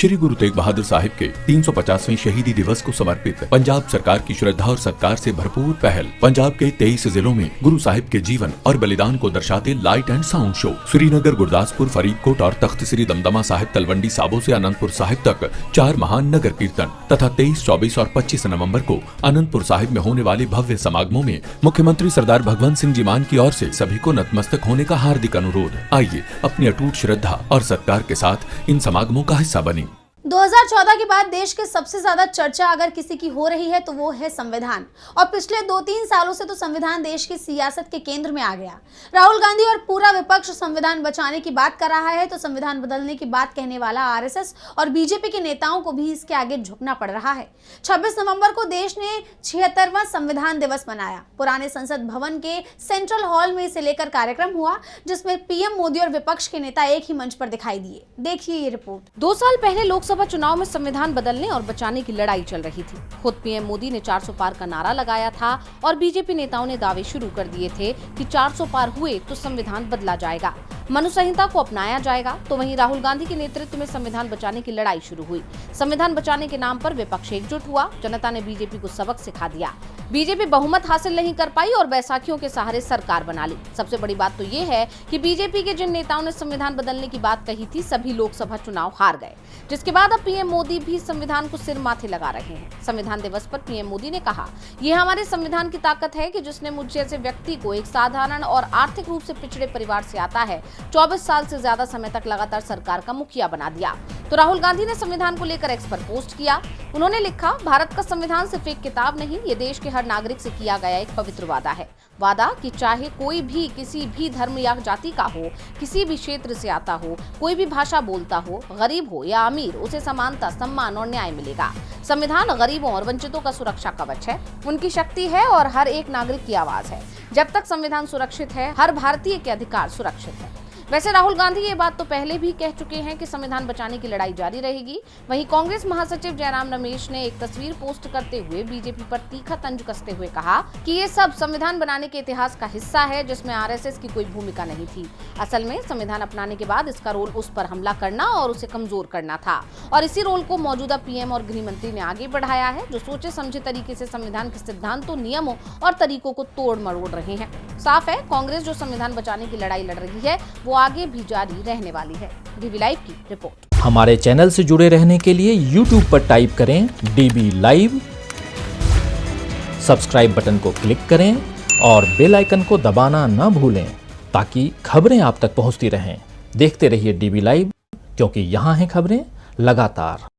श्री गुरु तेग बहादुर साहिब के 350वें शहीदी दिवस को समर्पित पंजाब सरकार की श्रद्धा और सत्कार से भरपूर पहल। पंजाब के 23 जिलों में गुरु साहिब के जीवन और बलिदान को दर्शाते light and sound show Srinagar, Gurdaspur, Faridkot और तख्त श्री दमदमा साहिब, तलवंडी साबो से अनंतपुर साहिब तक 4 महान नगर कीर्तन तथा 23, 24 और 25 नवंबर को अनंतपुर साहिब में होने वाले भव्य समागमों में मुख्यमंत्री सरदार भगवंत सिंह जी मान की ओर से सभी को नतमस्तक होने का हार्दिक अनुरोध। आइए अपनी अटूट श्रद्धा और सत्कार के साथ इन समागमों का हिस्सा बनी। 2014 के बाद देश के सबसे ज्यादा चर्चा अगर किसी की हो रही है तो वो है संविधान। और पिछले 2-3 सालों से तो संविधान देश की सियासत के केंद्र में आ गया। राहुल गांधी और पूरा विपक्ष संविधान बचाने की बात कर रहा है तो संविधान बदलने की बात कहने वाला आरएसएस और बीजेपी के नेताओं को भी इसके आगे झुकना पड़ रहा है। 26 नवंबर को देश ने 76वां संविधान दिवस मनाया। पुराने संसद भवन के सेंट्रल हॉल में इसे लेकर कार्यक्रम हुआ जिसमें पीएम मोदी और विपक्ष के नेता एक ही मंच पर दिखाई दिए। देखिए ये रिपोर्ट। 2 साल पहले लोकसभा चुनाव में संविधान बदलने और बचाने की लड़ाई चल रही थी। खुद पीएम मोदी ने 400 पार का नारा लगाया था और बीजेपी नेताओं ने दावे शुरू कर दिए थे कि 400 पार हुए तो संविधान बदला जाएगा, मनु संहिता को अपनाया जाएगा। तो वहीं राहुल गांधी के नेतृत्व में संविधान बचाने की लड़ाई शुरू हुई। संविधान बचाने के नाम पर विपक्ष एकजुट हुआ। जनता ने बीजेपी को सबक सिखा दिया। बीजेपी बहुमत हासिल नहीं कर पाई और बैसाखियों के सहारे सरकार बना ली। सबसे बड़ी बात तो ये है कि बीजेपी के जिन नेताओं ने संविधान बदलने की बात कही थी सभी लोकसभा चुनाव हार गए, जिसके बाद अब पीएम मोदी भी संविधान को सिर माथे लगा रहे हैं। संविधान दिवस पर पीएम मोदी ने कहा, ये हमारे संविधान की ताकत है कि जिसने मुझ जैसे व्यक्ति को एक साधारण और आर्थिक रूप से पिछड़े परिवार से आता है 24 साल से ज्यादा समय तक लगातार सरकार का मुखिया बना दिया। तो राहुल गांधी ने संविधान को लेकर एक्स पर पोस्ट किया। उन्होंने लिखा, भारत का संविधान सिर्फ एक किताब नहीं, ये देश के हर नागरिक से किया गया एक पवित्र वादा है। वादा कि चाहे कोई भी किसी भी धर्म या जाति का हो, किसी भी क्षेत्र से आता हो, कोई भी भाषा बोलता हो, गरीब हो या अमीर, उसे समानता, सम्मान और न्याय मिलेगा। संविधान गरीबों और वंचितों का सुरक्षा कवच है, उनकी शक्ति है और हर एक नागरिक की आवाज है। जब तक संविधान सुरक्षित है, हर भारतीय के अधिकार सुरक्षित है। वैसे राहुल गांधी ये बात तो पहले भी कह चुके हैं कि संविधान बचाने की लड़ाई जारी रहेगी। वहीं कांग्रेस महासचिव जयराम रमेश ने एक तस्वीर पोस्ट करते हुए बीजेपी पर तीखा तंज कसते हुए कहा कि ये सब संविधान बनाने के इतिहास का हिस्सा है जिसमें आरएसएस की कोई भूमिका नहीं थी। असल में संविधान अपनाने के बाद इसका रोल उस पर हमला करना और उसे कमजोर करना था और इसी रोल को मौजूदा पीएम और गृह मंत्री ने आगे बढ़ाया है, जो सोचे समझे तरीके से संविधान के सिद्धांतों, नियमों और तरीकों को तोड़ मरोड़ रहे हैं। साफ है, कांग्रेस जो संविधान बचाने की लड़ाई लड़ रही है वो आगे भी जारी रहने वाली है। डीबी लाइव की रिपोर्ट। हमारे चैनल से जुड़े रहने के लिए YouTube पर टाइप करें डीबी लाइव, सब्सक्राइब बटन को क्लिक करें और बेल आइकन को दबाना न भूलें ताकि खबरें आप तक पहुंचती रहें। देखते रहिए डीबी लाइव, क्योंकि यहाँ हैं खबरें लगातार।